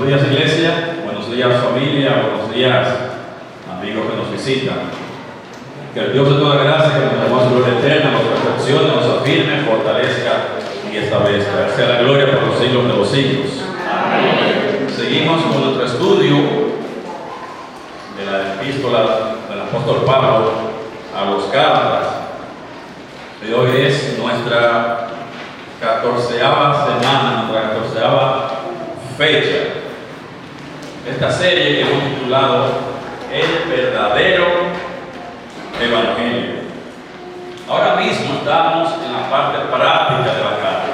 Buenos días, iglesia, buenos días, familia, buenos días, amigos que nos visitan. Que el Dios de toda gracia, que nos damos gloria eterna, nos perfeccione, nos afirme, fortalezca y establezca. A Él sea la gloria por los siglos de los siglos. Amén. Seguimos con nuestro estudio de la epístola del apóstol Pablo a los Gálatas. Y hoy es nuestra 14ª semana, nuestra 14ª fecha. Esta serie que hemos titulado El verdadero Evangelio. Ahora mismo estamos en la parte práctica de la carta.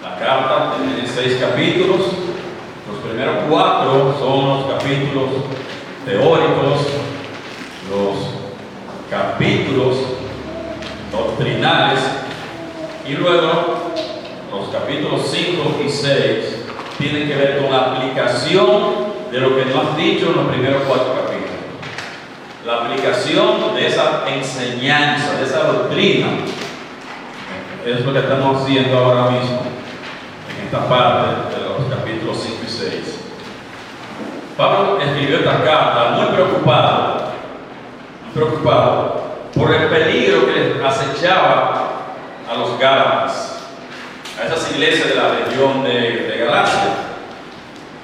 La carta tiene 6 capítulos. Los primeros 4 son los capítulos teóricos, los capítulos doctrinales, y luego los capítulos 5 y 6 tienen que ver con la aplicación de lo que nos has dicho en los primeros 4 capítulos. La aplicación de esa enseñanza, de esa doctrina, es lo que estamos haciendo ahora mismo en esta parte de los capítulos 5 y 6. Pablo escribió esta carta muy preocupado por el peligro que les acechaba a los Gálatas, a esas iglesias de la región de Galacia,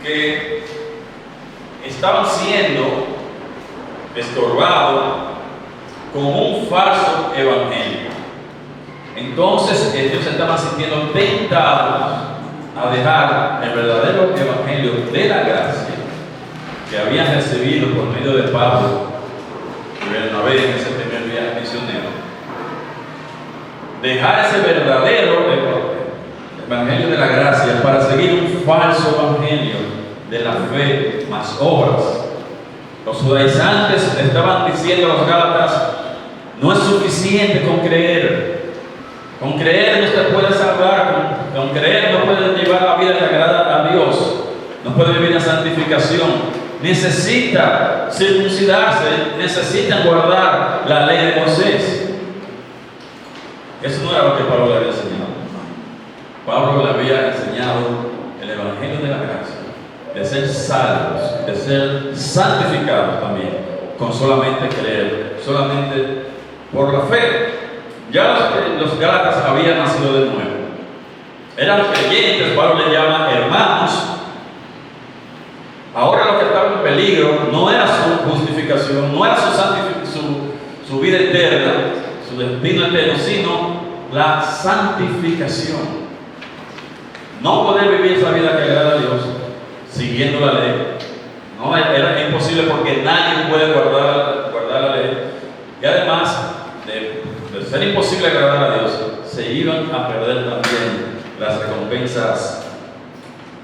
que estaban siendo estorbados con un falso evangelio. Entonces ellos se estaban sintiendo tentados a dejar el verdadero evangelio de la gracia que habían recibido por medio de Pablo y Bernabé en ese primer viaje misionero. Dejar ese verdadero evangelio de la gracia para seguir un falso evangelio de la fe más obras. Los judaizantes estaban diciendo a los gálatas: no es suficiente con creer. Con creer no se puede salvar, con creer no puede llevar la vida que agrada a Dios, no puede vivir en santificación. Necesita circuncidarse, necesitan guardar la ley de Moisés. Eso no era lo que Pablo le había enseñado. Pablo le había enseñado el evangelio de la gracia, de ser salvos, de ser santificados también, con solamente creer, solamente por la fe. Ya los gálatas habían nacido de nuevo. Eran creyentes, Pablo le llama hermanos. Ahora lo que estaba en peligro no era su justificación, no era su vida eterna, su destino eterno, sino la santificación. No poder vivir esa vida que agrada a Dios siguiendo la ley. No, era imposible porque nadie puede guardar la ley. Y además de ser imposible agradar a Dios, se iban a perder también las recompensas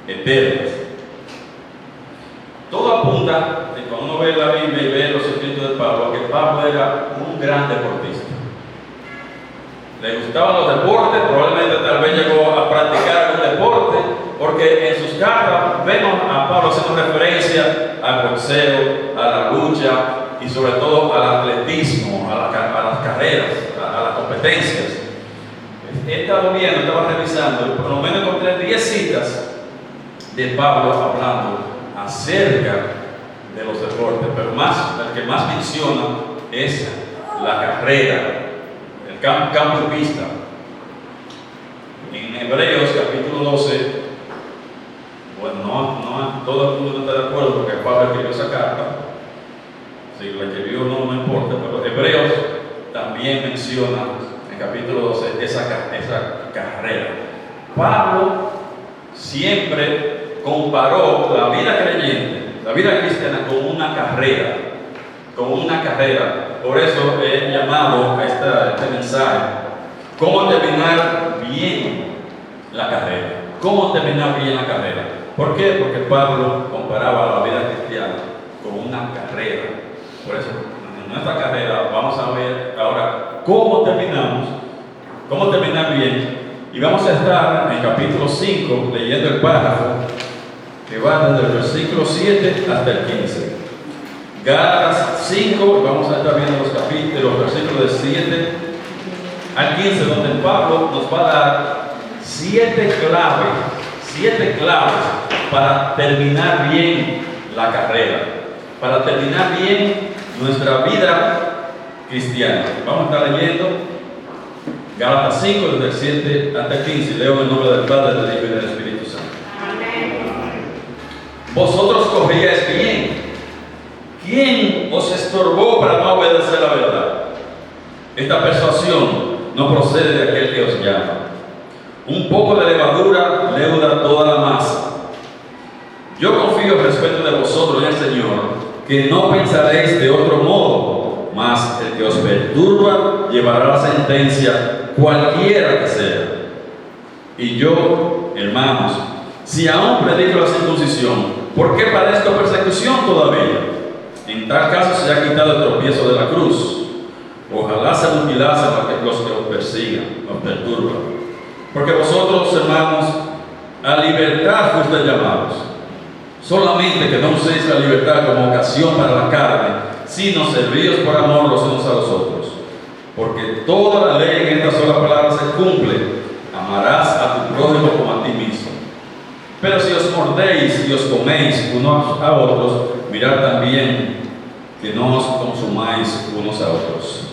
eternas. Todo apunta, cuando uno ve la Biblia y ve los escritos de Pablo, que Pablo era un gran deportista. Le gustaban los deportes, probablemente tal vez llegó a practicar un deporte, porque en sus cartas vemos a Pablo haciendo referencia al boxeo, a la lucha y sobre todo al atletismo, a las carreras, a las competencias. He estado viendo, estaba revisando, y por lo menos encontré 10 citas de Pablo hablando acerca de los deportes, pero el que más menciona es la carrera, el campo y pista. En Hebreos capítulo 12, bueno, no todo el mundo está de acuerdo porque Pablo escribió esa carta. Si la escribió no importa, pero Hebreos también menciona en capítulo 12 esa carrera. Pablo siempre comparó la vida creyente, la vida cristiana, con una carrera. Por eso he llamado a este mensaje: ¿cómo terminar bien la carrera? ¿Cómo terminar bien la carrera? ¿Por qué? Porque Pablo comparaba la vida cristiana con una carrera. Por eso, en nuestra carrera vamos a ver ahora cómo terminar bien. Y vamos a estar en el capítulo 5 leyendo el párrafo que va desde el versículo 7 hasta el 15. Gálatas 5, vamos a estar viendo los versículos del 7 al 15, donde Pablo nos va a dar 7 claves para terminar bien la carrera, para terminar bien nuestra vida cristiana. Vamos a estar leyendo Gálatas 5, desde el 7 hasta el 15. Leo en el nombre del Padre, del Hijo y del Espíritu Santo. Amén. Vosotros corríais bien. ¿Quién os estorbó para no obedecer la verdad? Esta persuasión no procede de aquel que os llama. Un poco de levadura leuda toda la masa. Yo confío respecto de vosotros en el Señor, que no pensaréis de otro modo, mas el que os perturba llevará la sentencia, cualquiera que sea. Y yo, hermanos, si aún predico la circuncisión, ¿por qué padezco persecución todavía? En tal caso se ha quitado el tropiezo de la cruz. Ojalá se mutilasen los que os persigan, os perturban. Porque vosotros, hermanos, a libertad fuisteis llamados. Solamente que no uséis la libertad como ocasión para la carne, sino servíos por amor los unos a los otros. Porque toda la ley en esta sola palabra se cumple: amarás a tu prójimo como a ti mismo. Pero si os mordéis y os coméis unos a otros, mirad también que no os consumáis unos a otros.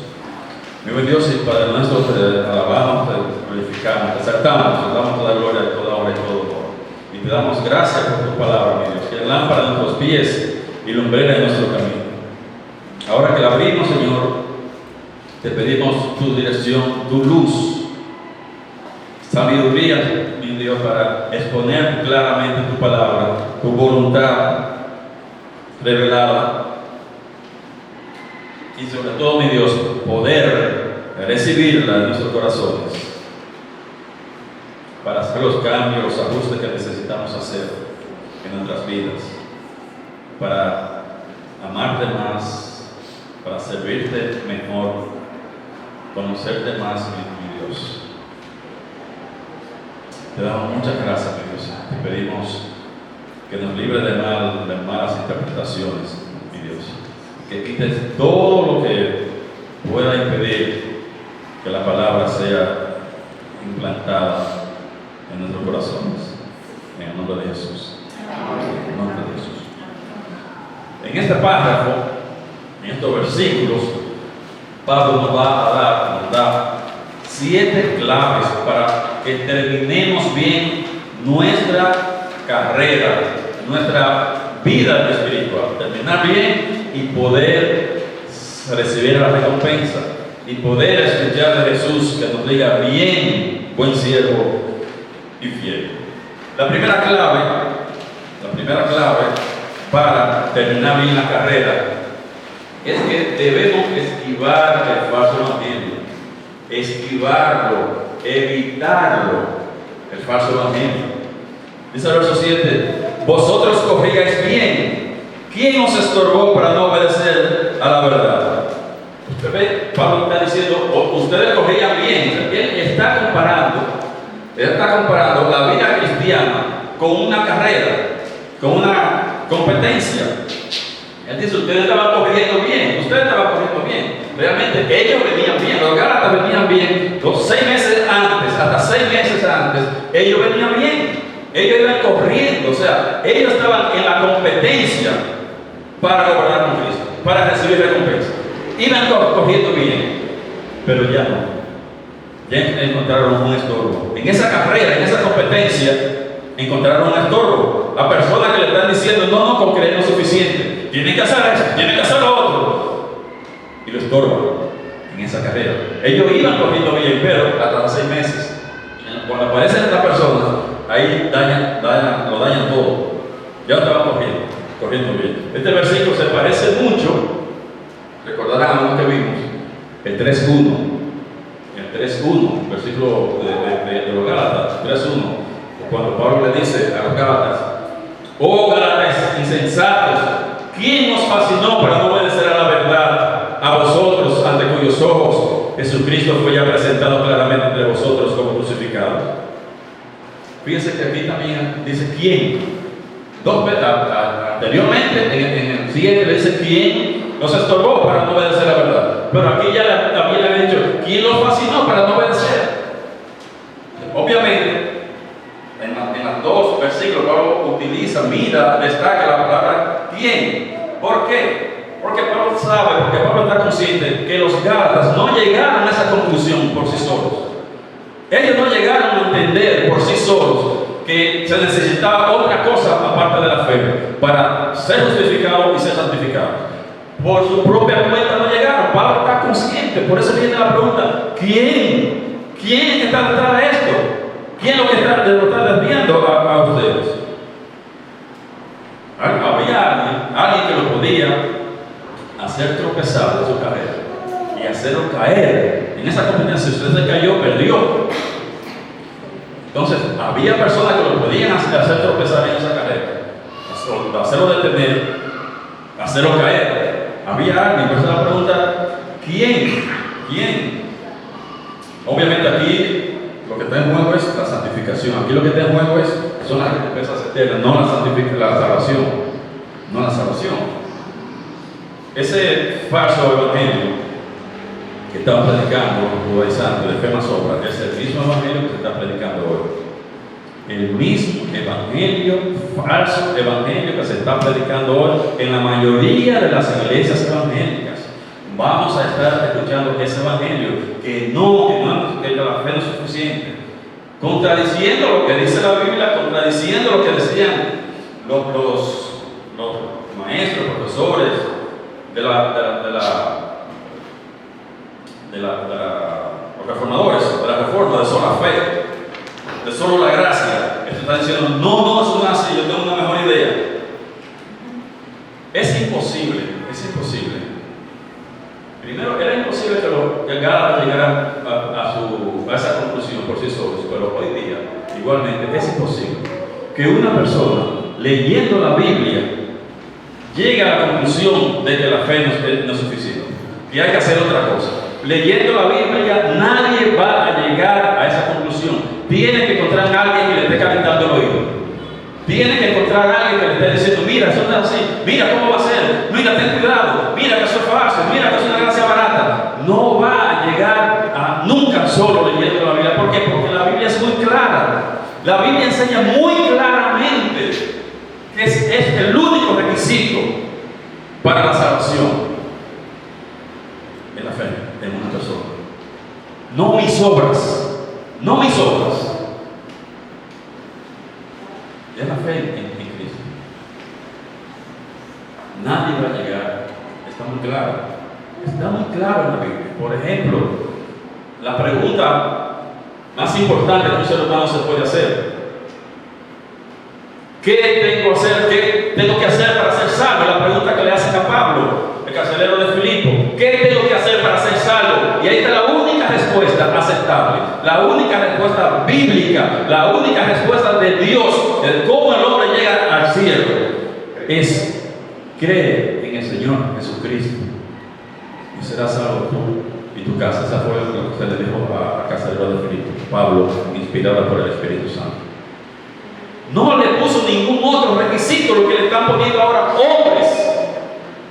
Mi buen Dios y Padre nuestro, te alabamos, te glorificamos, te exaltamos, te damos toda gloria, toda honra y todo honor. Y te damos gracias por tu palabra, mi Dios, que es lámpara de nuestros pies y lumbrera de nuestro camino. Ahora que la abrimos, Señor, te pedimos tu dirección, tu luz, sabiduría, mi Dios, para exponer claramente tu palabra, tu voluntad revelada. Y sobre todo, mi Dios, poder recibirla en nuestros corazones para hacer los cambios, los ajustes que necesitamos hacer en nuestras vidas, para amarte más, para servirte mejor, conocerte más, mi Dios. Te damos muchas gracias, mi Dios. Te pedimos que nos libre de malas interpretaciones, mi Dios. Que quites todo lo que pueda impedir que la palabra sea implantada en nuestros corazones. En el nombre de Jesús. En el nombre de Jesús. En este párrafo, en estos versículos, Pablo nos da 7 claves para que terminemos bien nuestra carrera, nuestra vida espiritual. Terminar bien y poder recibir la recompensa y poder escuchar de Jesús que nos diga: bien, buen siervo y fiel. La primera clave para terminar bien la carrera es que debemos esquivar el falso evangelio, esquivarlo, evitarlo, el falso evangelio. Dice el verso 7: vosotros corríais bien. ¿Quién os estorbó para no obedecer a la verdad? Usted ve, Pablo está diciendo, ustedes corrían bien. Él está comparando la vida cristiana con una carrera, con una competencia. Él dice, ustedes estaban corriendo bien. Realmente ellos venían bien, los gálatas venían bien. 6 meses antes, hasta 6 meses antes, ellos venían bien. Ellos iban corriendo, o sea, ellos estaban en la competencia para gobernar con Cristo, para recibir recompensa. Iban corriendo bien, pero ya no. Ya encontraron un estorbo. En esa carrera, en esa competencia, encontraron un estorbo. A personas que le están diciendo, no, con creer no es suficiente. Tienen que hacer eso, tienen que hacer lo otro. Y lo estorban en esa carrera. Ellos iban corriendo bien, pero hasta los 6 meses. Cuando aparecen estas personas, ahí lo dañan todo. Ya estaban corriendo bien. Este versículo se parece mucho, recordarán lo que vimos, el 3.1. El 3.1, versículo de los Gálatas, 3.1. Cuando Pablo le dice a los Gálatas: oh Gálatas insensatos, ¿quién nos fascinó para no obedecer a la verdad? A vosotros, ante cuyos ojos Jesucristo fue ya presentado claramente entre vosotros como crucificado. Fíjense que aquí también dice quién. Anteriormente, en el 7 le dice quién nos estorbó para no obedecer la verdad. Pero aquí ya también le ha dicho quién lo fascinó para no obedecer. Obviamente, en los 2 versículos Pablo utiliza consciente que los Gálatas no llegaron a esa conclusión por sí solos. Ellos no llegaron a entender por sí solos que se necesitaba otra cosa aparte de la fe para ser justificados y ser santificados. Por su propia cuenta no llegaron. Pablo está consciente. Por eso viene la pregunta: ¿quién es que está detrás de esto? ¿Quién es lo que está desviando a ustedes? Había alguien que lo podía hacer tropezar de su carrera y hacerlo caer en esa competencia. Si usted se cayó, perdió. Entonces, había personas que lo podían hacer tropezar en esa carrera, hacerlo detener, hacerlo caer. Había alguien. Por eso la pregunta: ¿quién? Obviamente aquí lo que está en juego es la santificación. Aquí lo que está en juego son las recompensas eternas, no la salvación. No la salvación. Ese falso evangelio que estaban predicando los judaizantes de fe más obra es el mismo evangelio que se está predicando hoy. El mismo evangelio, falso evangelio que se está predicando hoy en la mayoría de las iglesias evangélicas. Vamos a estar escuchando ese evangelio que la fe no es suficiente, contradiciendo lo que dice la Biblia, contradiciendo lo que decían los maestros, profesores los reformadores de la reforma, de sola fe, de solo la gracia. Esto está diciendo: no, eso no es así, yo tengo una mejor idea. Es imposible. Primero, era imposible que los Gálatas llegaran a esa conclusión por sí solos, pero hoy día, igualmente, es imposible que una persona, leyendo la Biblia, llegue a la conclusión de que la fe no es suficiente, que hay que hacer otra cosa. Leyendo la Biblia, nadie va a llegar a esa conclusión. Tiene que encontrar a alguien que le esté calentando el oído. Tiene que encontrar a alguien que le esté diciendo: mira, eso no es así, mira cómo va a ser, mira, ten cuidado, mira que eso es fácil, mira que es una gracia barata. No va a llegar nunca solo leyendo la Biblia. ¿Por qué? Porque la Biblia es muy clara. La Biblia enseña muy claramente que es el único requisito para la salvación en la fe de una persona. No mis obras, no mis obras. Es la fe en Cristo. Nadie va a llegar. Está muy claro. Está muy claro en la Biblia. Por ejemplo, la pregunta más importante que un ser humano se puede hacer: ¿qué tengo que hacer para ser salvo? La pregunta que le hacen a Pablo, el carcelero de Filipo. ¿Qué tengo que hacer para ser salvo? Y ahí está la única respuesta aceptable, la única respuesta bíblica, la única respuesta de Dios de cómo el hombre llega al cielo: es creer en el Señor Jesucristo y serás salvo tú y tu casa. Esa fue lo que se le dijo al carcelero de Filipo, Pablo, inspirado por el Espíritu Santo. No le puso ningún otro requisito, lo que le están poniendo ahora hombres,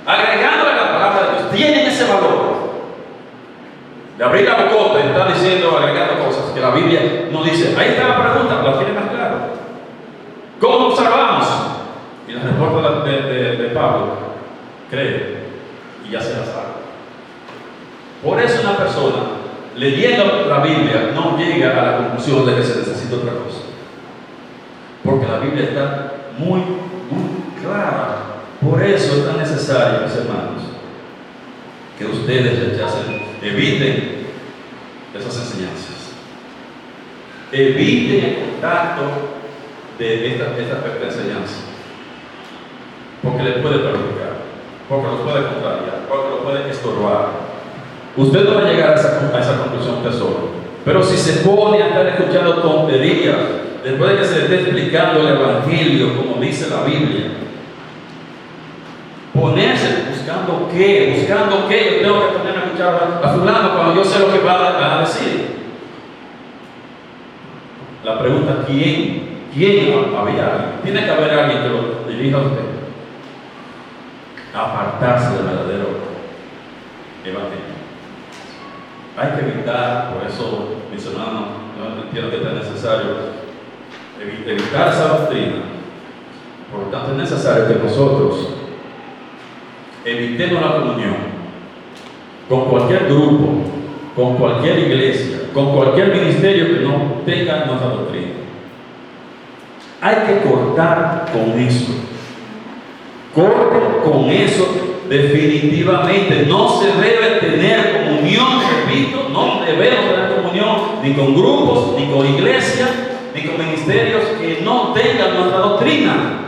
agregándole la palabra de Dios. Tienen ese valor de abrir la boca y estar diciendo, agregando cosas que la Biblia no dice. Ahí está la pregunta, la tiene más claro. ¿Cómo nos salvamos? Y la respuesta de Pablo: cree y ya será salvo. Por eso una persona leyendo la Biblia no llega a la conclusión de que se necesita otra cosa, porque la Biblia está muy clara. Por eso es tan necesario, mis hermanos, que ustedes eviten esas enseñanzas, eviten el contacto de esta enseñanza, porque les puede perjudicar, porque los puede contrariar, porque los puede estorbar. Usted no va a llegar a esa conclusión usted solo, pero si se pone a estar escuchando tonterías después de que se le esté explicando el Evangelio como dice la Biblia, ponerse buscando qué, yo tengo que ponerme a escuchar a fulano cuando yo sé lo que va a decir. La pregunta: ¿quién había alguien? Tiene que haber alguien que lo dirija a usted a apartarse del verdadero Evangelio. Hay que evitar, por eso, mis hermanos, no entiendo que es necesario evitar esa doctrina. Por lo tanto, es necesario que nosotros evitemos la comunión con cualquier grupo, con cualquier iglesia, con cualquier ministerio que no tenga nuestra doctrina. Hay que cortar con eso. Corten con eso definitivamente. No se debe tener comunión, repito, no debemos tener comunión ni con grupos, ni con iglesias, ni con ministerios que no tengan nuestra doctrina,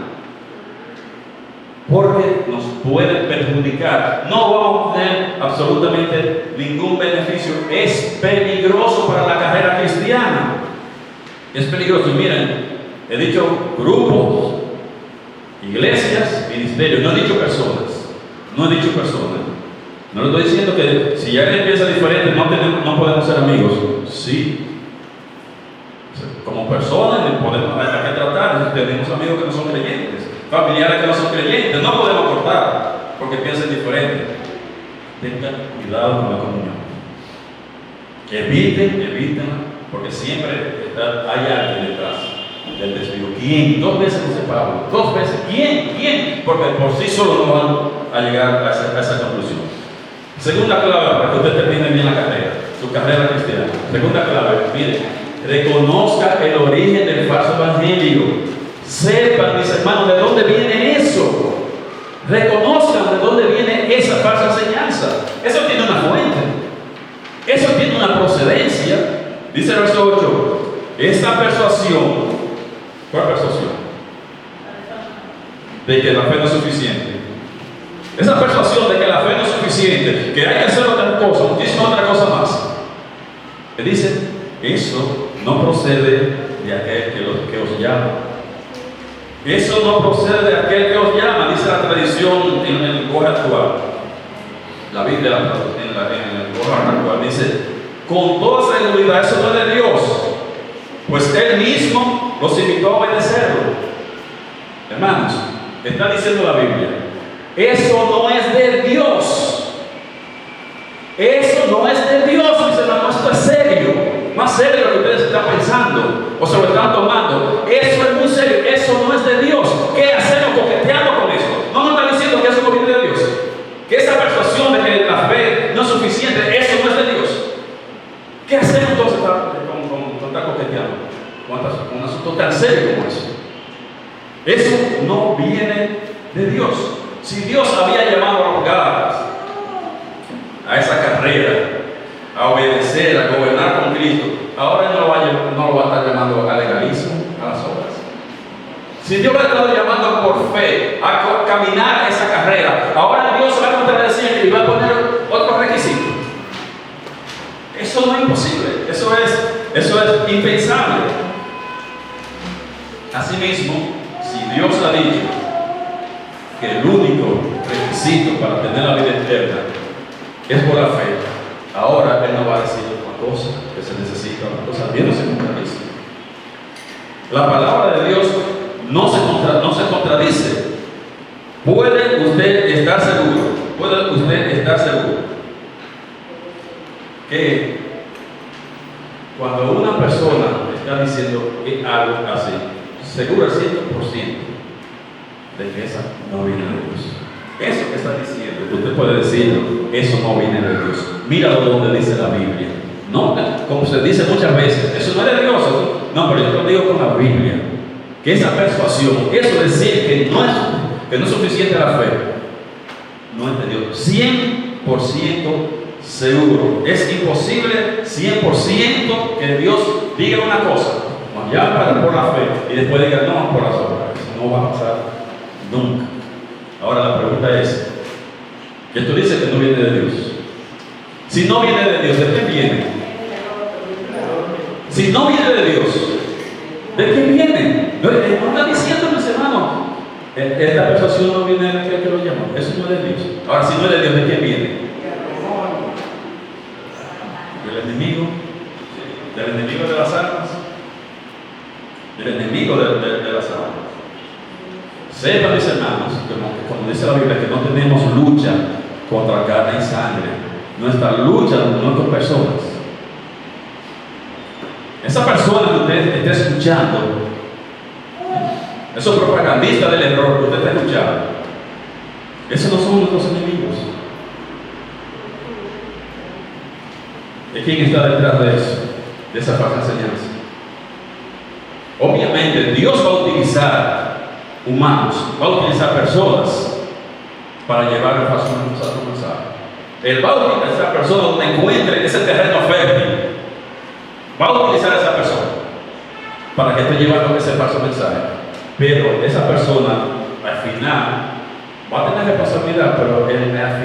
porque nos pueden perjudicar. No vamos a tener absolutamente ningún beneficio. Es peligroso para la carrera cristiana. Es peligroso. Y miren, he dicho grupos, iglesias, ministerios. No he dicho personas. No he dicho personas. No le estoy diciendo que si alguien piensa diferente no podemos ser amigos. Sí. Como personas hay que tratar. Tenemos amigos que no son creyentes, familiares que no son creyentes. No podemos cortar porque piensen diferente. Tengan cuidado con la comunión. Eviten, porque siempre hay alguien detrás del desvío. ¿Quién? 2 veces dice Pablo. 2 veces. ¿Quién? Porque por sí solo no van a llegar a esa conclusión. Segunda clave para que usted termine bien la carrera, su carrera cristiana. Segunda clave, mire, reconozca el origen del falso evangelio. Sepan, mis hermanos, de dónde viene eso. Reconozcan de dónde viene esa falsa enseñanza. Eso tiene una fuente. Eso tiene una procedencia. Dice el verso 8. Esta persuasión, ¿cuál persuasión? De que la fe no es suficiente. Esa persuasión de que la fe no es suficiente, que hay que hacer otra cosa, muchísima otra cosa más. Él dice, eso no procede de aquel que os llama. Eso no procede de aquel que os llama, dice la tradición en el lenguaje actual. La Biblia en el lenguaje actual dice, con toda seguridad, eso no es de Dios, pues Él mismo los invitó a obedecerlo. Hermanos, está diciendo la Biblia, eso no es de Dios. Eso no es de Dios, mis hermanos. Esto es serio. Más serio de lo que ustedes están pensando o se lo están tomando. Eso es muy serio. Eso no es de Dios. ¿Qué hacemos coqueteando con eso? No nos está diciendo que eso no viene de Dios. Que esa persuasión de que la fe no es suficiente, eso no es de Dios. ¿Qué hacemos entonces con estar coqueteando? Con un asunto tan serio como eso. Eso no viene de Dios. Si Dios había llamado a los Gálatas a esa carrera, a obedecer, a gobernar con Cristo, ahora no lo va a estar llamando al legalismo, a las obras. Si Dios lo ha estado llamando por fe a caminar esa carrera, ahora Dios va a contradecir y va a poner otro requisito. Eso no es imposible, eso es impensable. Asimismo, si Dios ha dicho que el único requisito para tener la vida eterna es por la fe, ahora Él no va a decir una cosa que se necesita, una cosa bien no se contradice. La palabra de Dios no se contradice. Puede usted estar seguro que cuando una persona está diciendo algo así, seguro al 100% de que esa no viene de Dios. Eso que está diciendo, usted puede decirlo, eso no viene de Dios. Míralo donde dice la Biblia. No, como se dice muchas veces, eso no es de Dios. No, pero yo te lo digo con la Biblia. Que esa persuasión, eso decir que no es suficiente la fe, no es de Dios. 100% seguro. Es imposible 100% que Dios diga una cosa, nos llama por la fe y después diga no por las obras. Eso no va a pasar nunca. Ahora la pregunta es, que tú dices que no viene de Dios. Si no viene de Dios, ¿de quién viene? Si no viene de Dios, ¿de quién viene? No está diciendo, mis hermanos, esta persuasión no viene de aquel que lo llama. Eso no es de Dios. Ahora, si no es de Dios, ¿de quién viene? Del enemigo de las almas. Del enemigo de las almas. Sepan, mis hermanos, como dice la Biblia, que no tenemos lucha contra carne y sangre. Nuestra lucha no es con personas. Esa persona que usted está escuchando, esos propagandistas del error que usted está escuchando, esos no son nuestros enemigos. ¿Quién está detrás de eso? De esa falsa enseñanza. Obviamente Dios va a utilizar humanos, va a utilizar personas para llevar el falso mensaje. Él va a utilizar personas donde encuentre ese terreno fértil. Va a utilizar a esa persona para que esté llevando ese falso mensaje. Pero esa persona al final va a tener responsabilidad, pero al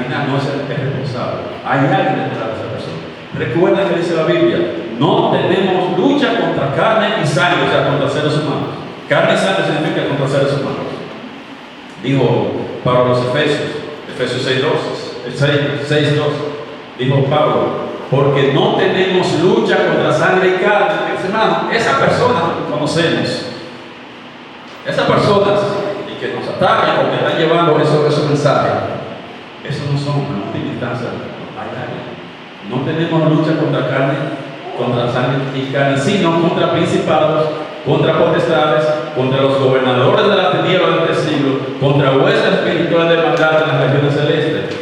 final no es el responsable. Hay alguien detrás de esa persona. Recuerden que dice la Biblia, no tenemos lucha contra carne y sangre, o sea, contra seres humanos. Carne y sangre significa contra seres humanos. Dijo Pablo a los Efesios 6:12. Dijo Pablo, porque no tenemos lucha contra sangre y carne. Hermano, esas personas que conocemos, esas personas y que nos atacan o que están llevando esos mensajes, esos no son en última instancia. No tenemos lucha contra carne, contra sangre y carne, sino contra principados, contra potestades, contra los gobernadores de la tiniebla de este siglo, contra huestes espirituales de maldad en las regiones celestes.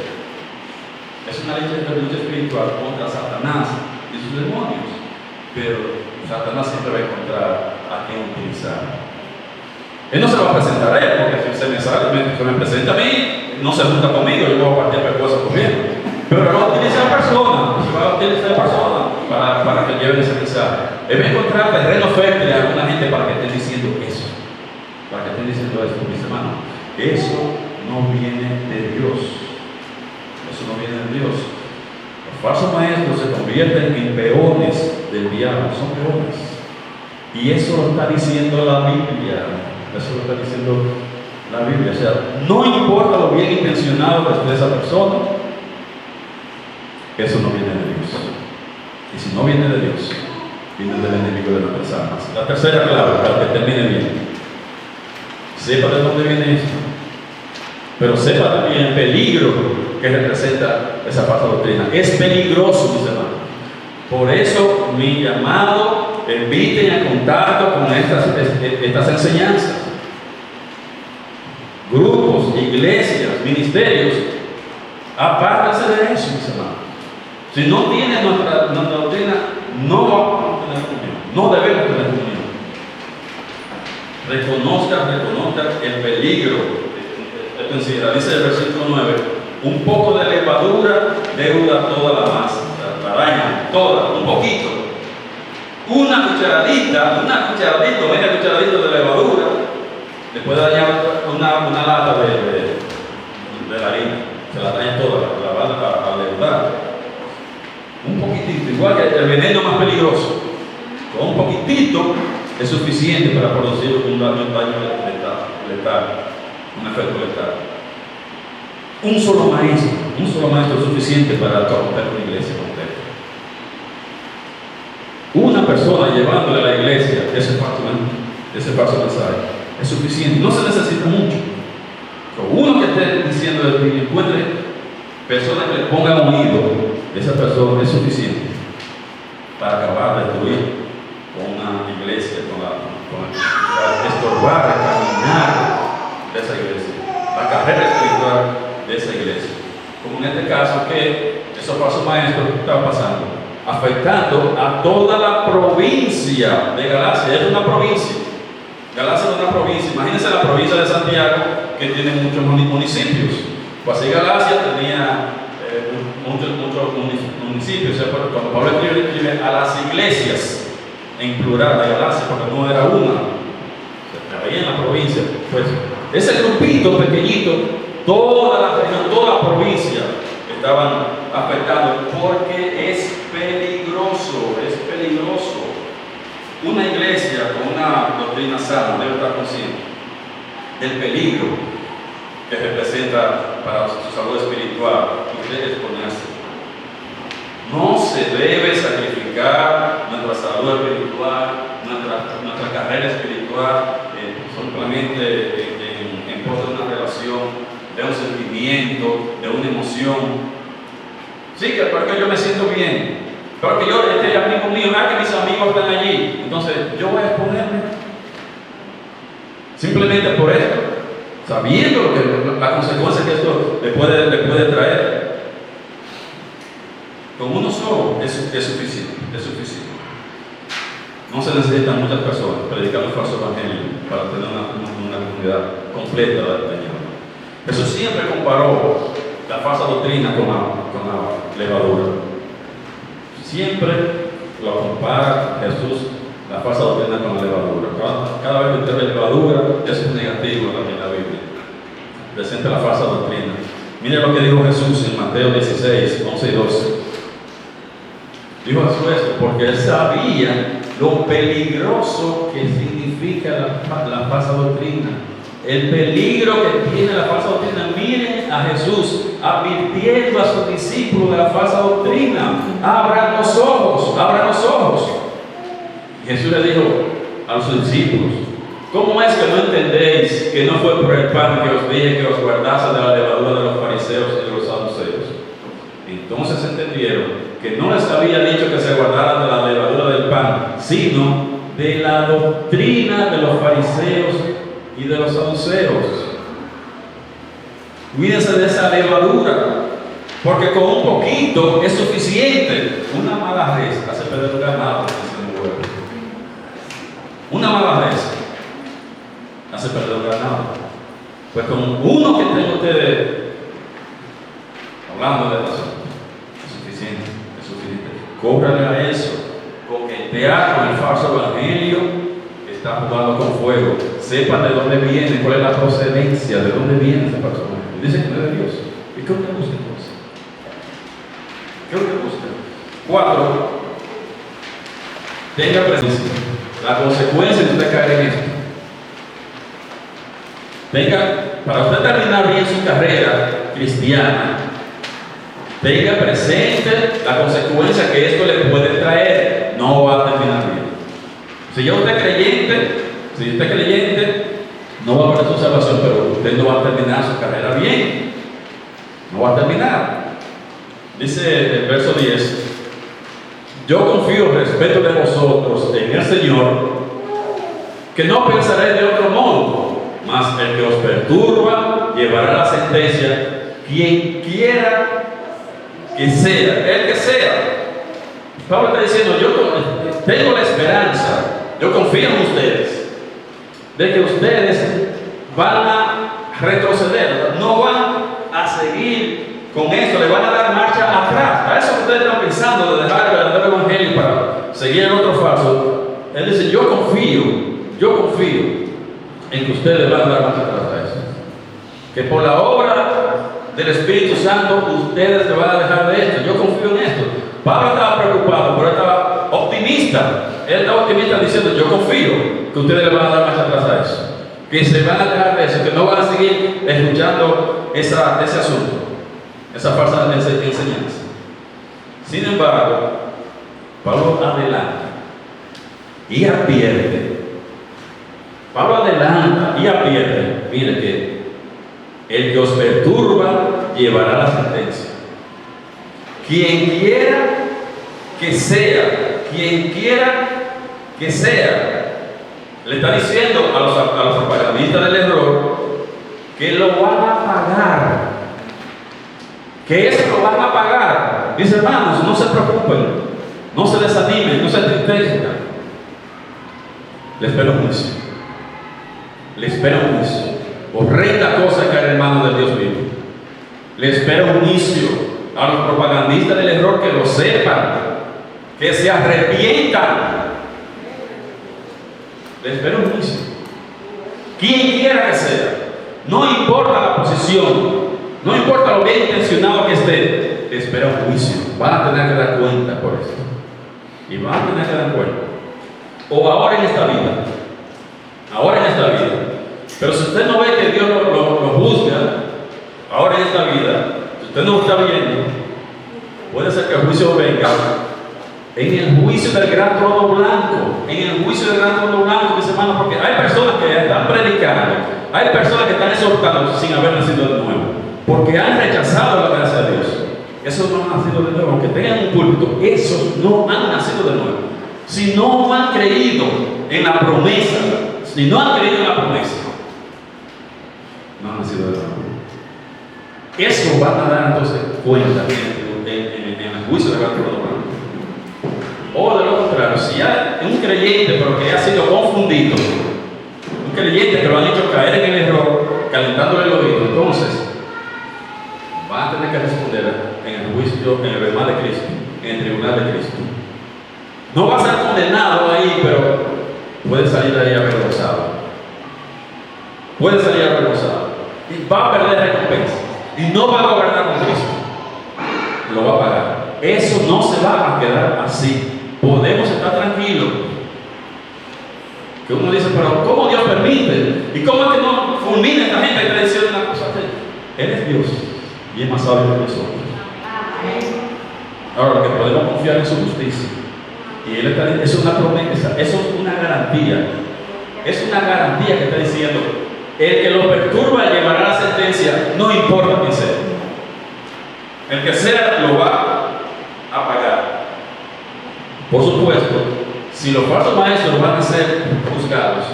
Es una lucha espiritual contra Satanás y sus demonios, pero Satanás siempre va a encontrar a quien utilizar. Él no se va a presentar a él, porque si se me presenta a mí, no se junta conmigo, yo voy a partir pecuosa conmigo. Pero va a utilizar personas para que lleven ese mensaje. Él va a encontrar terreno fértil a alguna gente para que estén diciendo eso. Para que estén diciendo esto, mis hermanos. Eso no viene de Dios. Eso no viene de Dios. Los falsos maestros se convierten en peones del diablo. Son peones. Y eso lo está diciendo la Biblia. Eso lo está diciendo la Biblia. O sea, no importa lo bien intencionado que esté esa persona, eso no viene de Dios. Y si no viene de Dios, viene del enemigo de nuestras almas. La tercera clave, para que termine bien. Sepa de dónde viene esto, pero sepa también el peligro que representa esa falsa doctrina. Es peligroso, mis hermanos. Por eso mi llamado, eviten el contacto con estas enseñanzas. Grupos, iglesias, ministerios, apártense de eso, mis hermanos. Si no tiene nuestra doctrina, no vamos a tener comunión. No debemos tener comunión. Reconozca el peligro. Esto enseguida dice el versículo 9: un poco de levadura deuda toda la masa, la daña, toda, un poquito. Una cucharadita, media cucharadita de levadura, le puede dañar una lata de la harina. Se la daña toda, la va a leudar. Un poquitito, igual que el veneno más peligroso. Con un poquitito es suficiente para producir un daño letal, un efecto letal. Un solo maestro es suficiente para corromper una iglesia completa. Una persona llevándole a la iglesia ese falso mensaje es suficiente, no se necesita mucho. Con uno que esté diciendo de ti, encuentre personas que le pongan oído, esa persona es suficiente para acabar de destruir con una iglesia, para estorbar el caminar de esa iglesia, la carrera espiritual de esa iglesia. Como en este caso, que esos falsos maestros estaban pasando, afectando a toda la provincia de Galacia. Es una provincia. Galacia es una provincia. Imagínense la provincia de Santiago, que tiene muchos municipios. Pues así Galacia tenía muchos municipios. O sea, cuando Pablo escribe a las iglesias en plural de Galacia, porque no era una, ahí en la provincia, pues ese grupito pequeñito, toda la región, toda la provincia estaban afectando, porque es peligroso. Una iglesia con una doctrina sana debe estar consciente del peligro que representa para su salud espiritual ustedes exponerse. No se debe sacrificar nuestra salud espiritual, nuestra carrera espiritual, simplemente en pos de una relación, de un sentimiento, de una emoción. Sí, que porque yo me siento bien, porque yo, este amigo mío, que mis amigos están allí, entonces yo voy a exponerme simplemente por esto, sabiendo la consecuencia que esto le puede traer. Con uno solo es suficiente, es suficiente. No se necesitan muchas personas predicando el falso evangelio para tener una comunidad completa de Señor. Jesús siempre comparó la falsa doctrina con la levadura. Siempre lo compara Jesús, la falsa doctrina con la levadura. Cada vez que usted ve levadura, eso es negativo en la Biblia. Presenta la falsa doctrina. Mire lo que dijo Jesús en Mateo 16, 11 y 12. Dijo Jesús esto porque él sabía lo peligroso que significa la falsa doctrina. El peligro que tiene la falsa doctrina. Miren a Jesús advirtiendo a sus discípulos de la falsa doctrina. Abran los ojos, abran los ojos. Y Jesús le dijo a sus discípulos: ¿cómo es que no entendéis que no fue por el pan que os dije que os guardase de la levadura de los fariseos y de los saduceos? Entonces entendieron que no les había dicho que se guardaran de la levadura del pan, sino de la doctrina de los fariseos y de los saduceos. Cuídense de esa levadura, porque con un poquito es suficiente. Una mala res hace perder un ganado, una mala res hace perder un ganado. Pues con uno que tenga ustedes hablando de eso, es suficiente. Cóbrale a eso, coquetear con el falso evangelio que está jugando con fuego. Sepan de dónde viene, cuál es la procedencia, de dónde viene ese falso evangelio. Dice que no es de Dios. ¿Y qué usted busca entonces? ¿Qué usted busca? 4. Tenga presencia. La consecuencia de usted caer en esto. Para usted terminar bien su carrera cristiana, tenga presente la consecuencia que esto le puede traer. No va a terminar bien. Si ya usted es creyente, no va a perder su salvación, pero usted no va a terminar su carrera bien. No va a terminar. Dice el verso 10: yo confío respecto de vosotros en el Señor, que no pensaré de otro modo, mas el que os perturba llevará la sentencia, quien quiera que sea, el que sea. Pablo está diciendo: yo tengo la esperanza, yo confío en ustedes, de que ustedes van a retroceder, no van a seguir con esto, le van a dar marcha atrás. A eso que ustedes están pensando de dejar el verdadero evangelio para seguir el otro falso. Él dice: yo confío en que ustedes van a dar marcha atrás a eso. Que por la obra del Espíritu Santo ustedes se van a dejar de esto. Yo confío en esto. Pablo estaba preocupado, pero estaba optimista. Él estaba optimista diciendo: yo confío que ustedes le van a dar marcha atrás a eso, que se van a dejar de eso, que no van a seguir escuchando ese asunto, esa falsa enseñanza. Sin embargo, Pablo adelanta y advierte. Mire que el que os perturba llevará la sentencia. Quien quiera que sea, le está diciendo a los propagandistas del error que lo van a pagar, que eso lo van a pagar. Dice: hermanos, no se preocupen, no se desanimen, no se entristezcan. Le espera un juicio. Le espera un juicio. Horrenda cosa caer en manos del Dios vivo. Le espera un juicio a los propagandistas del error, que lo sepan, que se arrepientan. Le espera un juicio. Quien quiera que sea, no importa la posición, no importa lo bien intencionado que esté, le espera un juicio. Van a tener que dar cuenta por esto. Y van a tener que dar cuenta. O ahora en esta vida. Pero si usted no ve que Dios lo juzga, ahora en esta vida, si usted no lo está viendo, puede ser que el juicio venga en el juicio del gran trono blanco. Mis hermanos, porque hay personas que están predicando, hay personas que están exhortando sin haber nacido de nuevo, porque han rechazado la gracia de Dios. Esos no han nacido de nuevo, aunque tengan un púlpito, esos no han nacido de nuevo. Si no han creído en la promesa, no han nacido de nuevo. Eso van a dar entonces cuenta en el juicio de gran trono. O de lo contrario, si hay un creyente pero que ha sido confundido, un creyente que lo han hecho caer en el error, calentándole el oído, entonces van a tener que responder en el juicio, en el tribunal de Cristo, en el tribunal de Cristo. No va a ser condenado ahí, pero puede salir de ahí avergonzado. Puede salir avergonzado. Y va a perder recompensa. Y no va a gobernar con Cristo. Lo va a pagar. Eso no se va a quedar así. Podemos estar tranquilos. Que uno dice, pero ¿cómo Dios permite? ¿Y cómo es que no fulmina esta gente que le dice una cosa así? Él es Dios y es más sabio que nosotros. Ahora, lo que podemos confiar en su justicia. Y Él está diciendo, es una promesa, eso es una garantía. Es una garantía que está diciendo, el que lo perturba llevará la sentencia, no importa quién sea. El que sea lo va a pagar. Por supuesto, si los falsos maestros van a ser juzgados,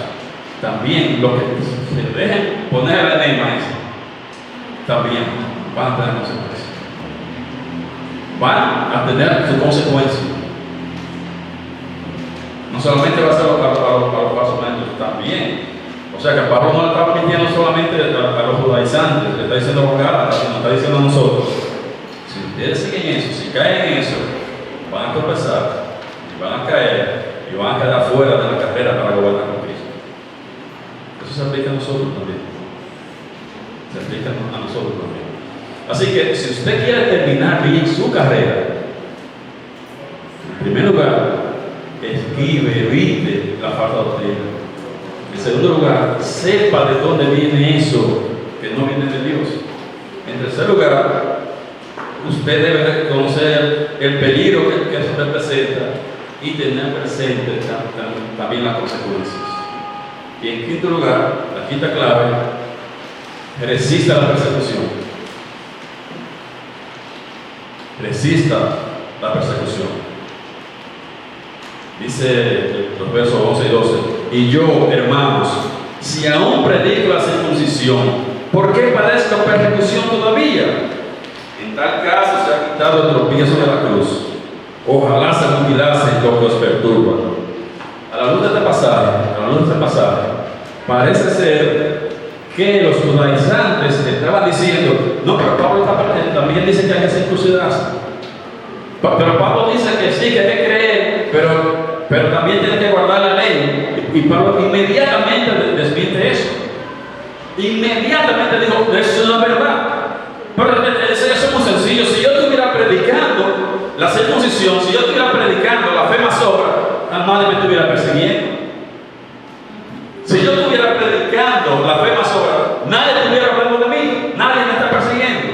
también lo que se dejen poner al enema también van a tener consecuencias. Van a tener su consecuencia. No solamente va a ser a los falsos maestros, también. O sea que Pablo no le está mintiendo solamente a los judaizantes, le está diciendo a los gálatas, sino está diciendo a nosotros. Si ustedes siguen eso, si caen en eso, van a tropezar, y van a caer, y van a quedar fuera de la carrera para gobernar con Cristo. Eso se aplica a nosotros también. Se aplica a nosotros también. Así que si usted quiere terminar bien su carrera, en primer lugar, esquive, evite la falsa doctrina. En segundo lugar, sepa de dónde viene eso que no viene de Dios. En tercer lugar, usted debe conocer el peligro que eso representa y tener presente también las consecuencias. Y en quinto lugar, la quinta clave, resista la persecución. Resista la persecución. Dice los versos 11 y 12, y yo, hermanos, si aún predico la circuncisión, ¿por qué padezco persecución todavía? En tal caso se ha quitado el tropiezo de la cruz. Ojalá se mutilasen lo que os perturba. A la luz de este pasaje, parece ser que los judaizantes estaban diciendo, no, pero Pablo también dice que hay que circuncidarse. Pero Pablo dice que sí, que hay que creer, pero también tiene que guardar la ley. Y Pablo inmediatamente desmiente eso. Inmediatamente dijo, eso no es verdad. Pero eso es muy sencillo. Si yo estuviera predicando la circuncisión, si yo estuviera predicando la fe más obra, nadie me estuviera persiguiendo. Si yo estuviera predicando la fe más obra, nadie estuviera hablando de mí, nadie me está persiguiendo.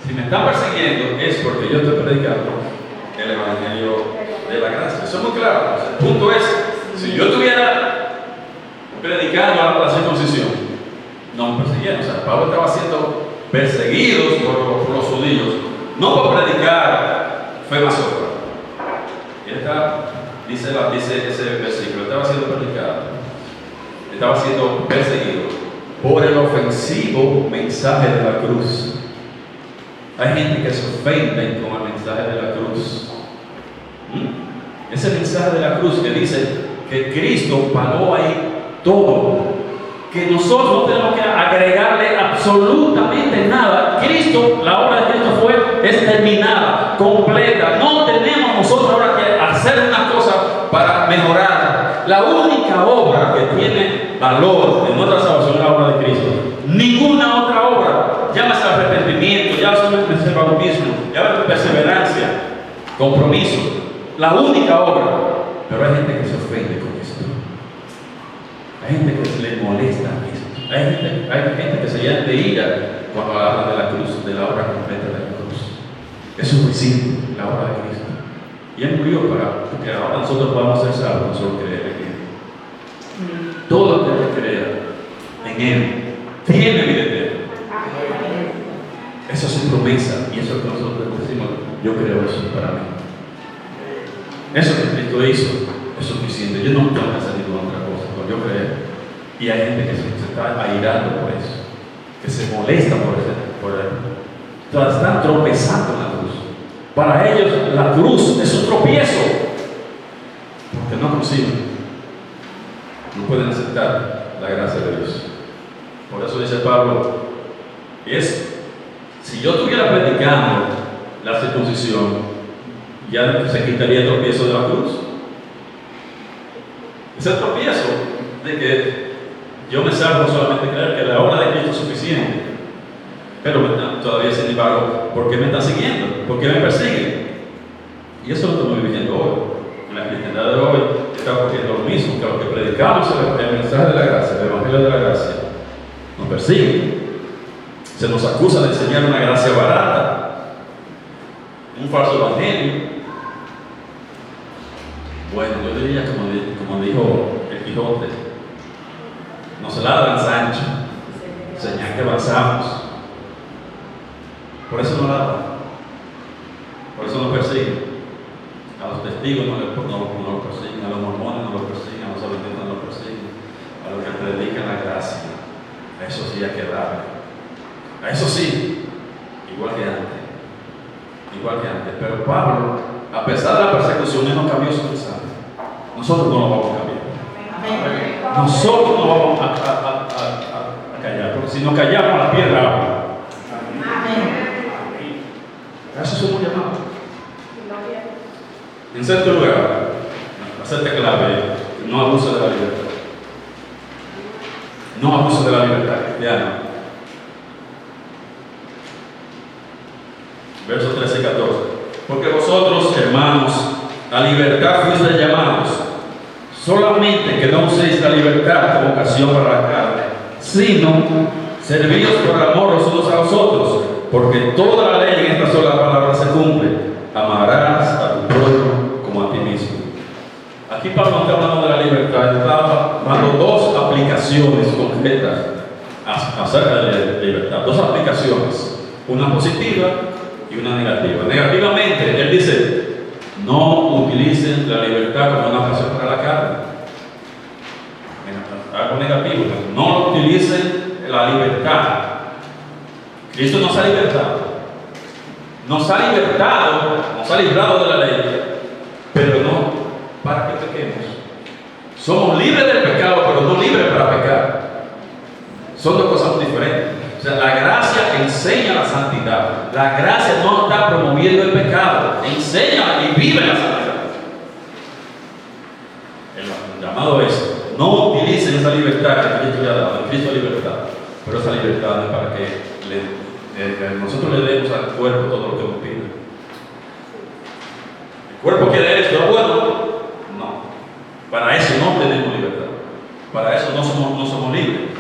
Si me están persiguiendo es porque yo estoy predicando el evangelio de la gracia. Eso es muy claro. El punto es, si yo estuviera predicando la circuncisión, no me persiguieron. O sea, Pablo estaba siendo perseguido por los judíos, no por predicar fe más obra. Y dice ese versículo, estaba siendo predicado, estaba siendo perseguido por el ofensivo mensaje de la cruz. Hay gente que se ofende con el mensaje de la cruz. Ese mensaje de la cruz que dice que Cristo pagó ahí todo, que nosotros no tenemos que agregarle absolutamente nada. Cristo, la obra de Cristo es terminada, completa. No tenemos nosotros ahora que hacer una cosa para mejorar. La única obra que tiene valor en nuestra salvación es la obra de Cristo. Ninguna otra obra, llámese arrepentimiento, llámese bautismo, llámese perseverancia, compromiso. La única obra. Pero hay gente que se ofende con esto. Hay gente que se le molesta esto. Hay gente que se llena de ira cuando habla de la cruz, de la obra completa de la cruz. Es suficiente la obra de Cristo. Y Él murió para que ahora nosotros podamos ser salvos, nosotros creer en Él. Todo el que crea en Él tiene vida eterna. Esa es su promesa y eso es lo que nosotros decimos, yo creo eso para mí. Eso que Cristo hizo es suficiente. Yo no tengo que hacer ninguna otra cosa, pero yo creo. Y hay gente que se está airando por eso, que se molesta por eso. Están tropezando en la cruz. Para ellos la cruz es un tropiezo, porque no consiguen, no pueden aceptar la gracia de Dios. Por eso dice Pablo, si yo estuviera predicando la circuncisión, ya se quitaría el tropiezo de la cruz. Es el tropiezo de que yo me salvo solamente creer que la obra de Cristo es suficiente. Pero todavía, sin embargo, ¿por qué me están siguiendo? ¿Por qué me persiguen? Y eso es lo que estamos viviendo hoy. En la cristiandad de hoy está ocurriendo lo mismo, que los que predicamos el mensaje de la gracia, el evangelio de la gracia, nos persiguen. Se nos acusa de enseñar una gracia barata, un falso evangelio. Bueno, yo diría como dijo el Quijote, nos ladran Sancho, señal que avanzamos. Por eso nos ladran, por eso nos persiguen. A los testigos no los persiguen, a los mormones no los persiguen, a los adventistas no los persiguen, a los que predican la gracia, a eso sí hay que darle. A eso sí, igual que antes. Pero Pablo, a pesar de la persecución, él no cambió su mensaje. Nosotros no lo vamos a cambiar. Nosotros no vamos a callar, porque si nos callamos, la piedra habla. A eso somos llamados. En cierto lugar, hacerte clave, no abuse de la libertad. No abuse de la libertad cristiana. Versos 13 y 14. Porque vosotros, hermanos, a libertad fuisteis llamados, solamente que no uséis la libertad como ocasión para la carne, sino servíos por amor los unos a los otros, porque toda la ley en esta sola palabra se cumple: amarás a tu prójimo como a ti mismo. Aquí Pablo está hablando de la libertad, está dando dos aplicaciones concretas acerca de la libertad, dos aplicaciones, una positiva y una negativa. Negativamente, él dice: no utilicen la libertad como una ocasión para la carne. Algo negativo, no utilicen la libertad. Cristo nos ha libertado, nos ha librado de la ley, pero no para que pequemos. Somos libres del pecado, pero no libres para pecar. Son dos cosas muy diferentes. O sea, la gracia enseña la santidad. La gracia no está promoviendo el pecado, enseña y vive la santidad. El llamado es: no utilicen esa libertad que Cristo le ha dado. Cristo es libertad, pero esa libertad no es para que nosotros le demos al cuerpo todo lo que nos pide. ¿El cuerpo quiere esto? Bueno, no. Para eso no tenemos libertad. Para eso no somos libres.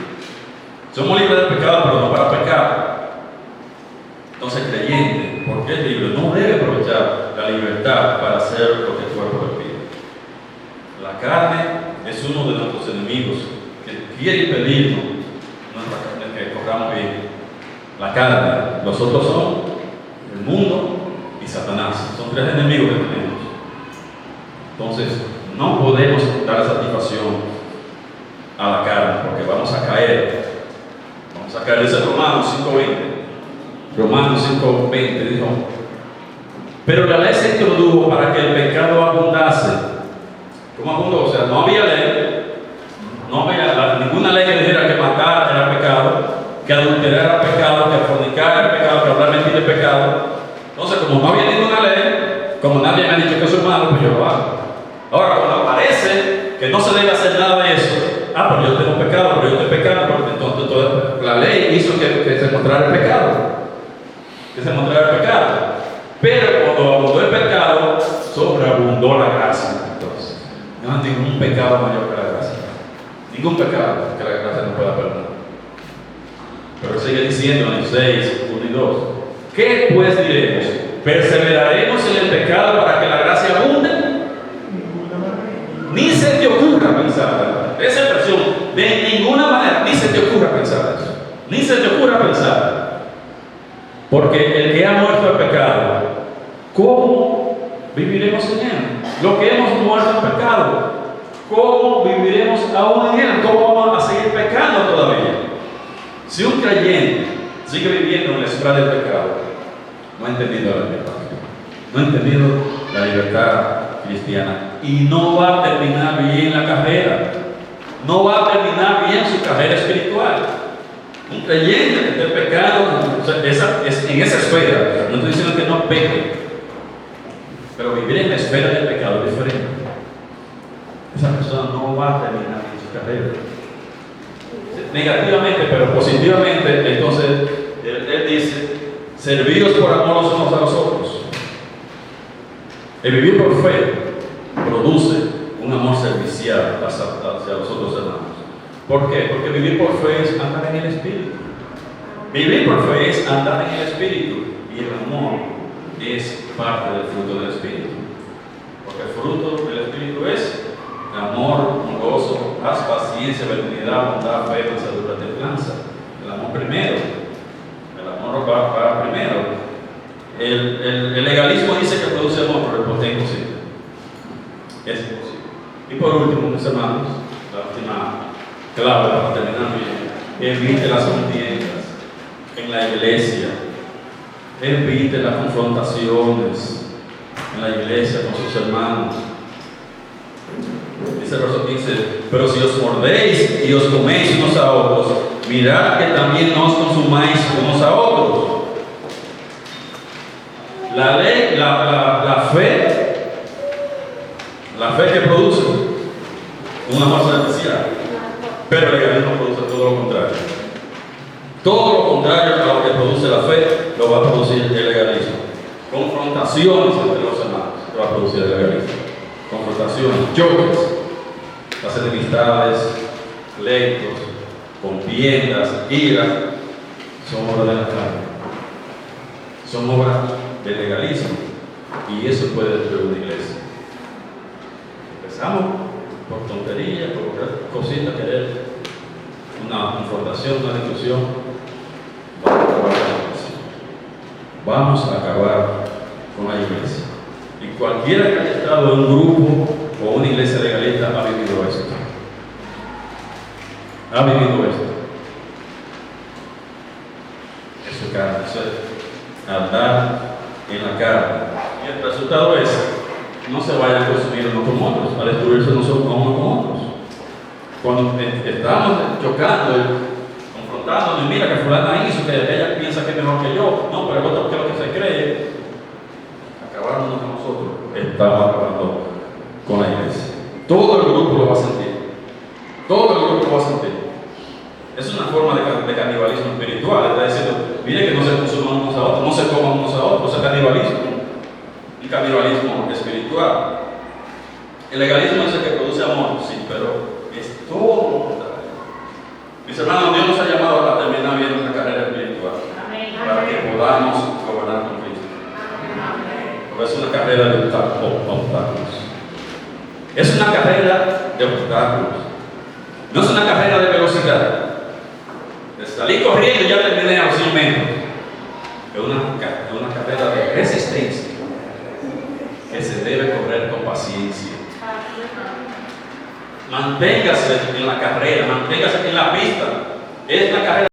Somos libres del pecado, pero no para pecar. Entonces, el creyente, porque es libre, no debe aprovechar la libertad para hacer lo que el cuerpo le pide. La carne es uno de nuestros enemigos que quiere impedirnos que corramos bien. La carne, los otros son el mundo y Satanás. Son tres enemigos que tenemos. Entonces, no podemos dar satisfacción a la carne porque vamos a caer. Vamos a caer, dice Romanos 5:20. Romanos 5:20 dijo: pero la ley se introdujo para que el pecado abundase. ¿Cómo abundó? O sea, no había ley, no había ninguna ley que dijera que matar era pecado, que adulterar era pecado, que fornicar era pecado, que hablar mentira es pecado. Entonces, como no había ninguna ley, como nadie me ha dicho que eso es malo, pues yo lo hago. Ahora, cuando parece que no se debe hacer nada de eso, pero yo tengo pecado, pero yo estoy pecando, porque entonces la ley hizo que se mostrara el pecado. Que se mostrara el pecado. Pero cuando abundó el pecado, sobreabundó la gracia. Entonces, no hay ningún pecado mayor que la gracia. Ningún pecado que la gracia no pueda perdonar. Pero sigue diciendo en 6, 1 y 2: ¿qué pues diremos? ¿Perseveraremos en el pecado para que la gracia abunde? Ni se te ocurra pensar esa expresión, de ninguna manera, ni se te ocurra pensar eso. Ni se te ocurra pensar. Porque el que ha muerto al pecado, ¿cómo viviremos en él? Lo que hemos muerto al pecado, ¿cómo viviremos aún en él? ¿Cómo vamos a seguir pecando todavía? Si un creyente sigue viviendo en la esfera del pecado, no ha entendido la libertad. no ha entendido la libertad cristiana y no va a terminar bien la carrera, no va a terminar bien su carrera espiritual. Un creyente que esté pecado, o sea, en esa esfera, no estoy diciendo que no peque, pero vivir en la esfera del pecado es diferente. Esa persona no va a terminar bien su carrera. Negativamente, pero positivamente, entonces él dice: servíos por amor los unos a los otros. El vivir por fe produce un amor servicial hacia los otros hermanos. ¿Por qué? Porque vivir por fe es andar en el Espíritu. Vivir por fe es andar en el Espíritu. Y el amor es parte del fruto del Espíritu. Porque el fruto del Espíritu es amor, gozo, paz, paciencia, benignidad, bondad, fe, mansedumbre, templanza. El amor primero. El amor va primero. El legalismo dice que produce amor, pero es imposible. Es imposible. Y por último, mis hermanos, la última clave para terminar bien: evite las contiendas en la iglesia, evite las confrontaciones en la iglesia con sus hermanos. Dice el verso 15: pero si os mordéis y os coméis unos a otros, mirad que también no os consumáis unos a otros. La ley, la fe que produce un amor servicial, pero el legalismo produce todo lo contrario. Todo lo contrario a lo que produce la fe lo va a producir el legalismo. Confrontaciones entre los hermanos lo va a producir el legalismo. Confrontaciones, choques, las enemistades, pleitos, contiendas, iras, son obras de la carne. Son obras del legalismo, y eso puede destruir una iglesia. Empezamos por tonterías, por cositas, querer una confrontación, una discusión. Vamos a acabar con la iglesia. Y cualquiera que haya estado en un grupo o una iglesia legalista ha vivido esto. Ha vivido esto. Eso es carne, eso es andar en la carne. Y el resultado es: no se vayan a consumir unos con otros, a destruirse unos con otros. Cuando estamos chocando, confrontándonos, mira que fulana hizo, que ella piensa que es mejor que yo, no, pero el otro que es lo que se cree, acabándonos con nosotros, estamos acabando con la iglesia. Todo el grupo lo va a sentir. Todo el grupo lo va a sentir. Es una forma de canibalismo espiritual. Está diciendo: mire que no se consuman unos a otros, no se coman unos a otros. Es canibalismo. Y canibalismo espiritual. El legalismo es el que produce amor, sí, pero es todo lo contrario. Mis hermanos, Dios nos ha llamado a terminar bien nuestra carrera espiritual. Para que podamos gobernar con Cristo. Porque es una carrera de obstáculos. Es una carrera de obstáculos. No es una carrera de velocidad. Salí corriendo y ya terminé a los 100 metros. Es una carrera de resistencia que se debe correr con paciencia. Manténgase en la carrera, manténgase en la pista. Es la carrera.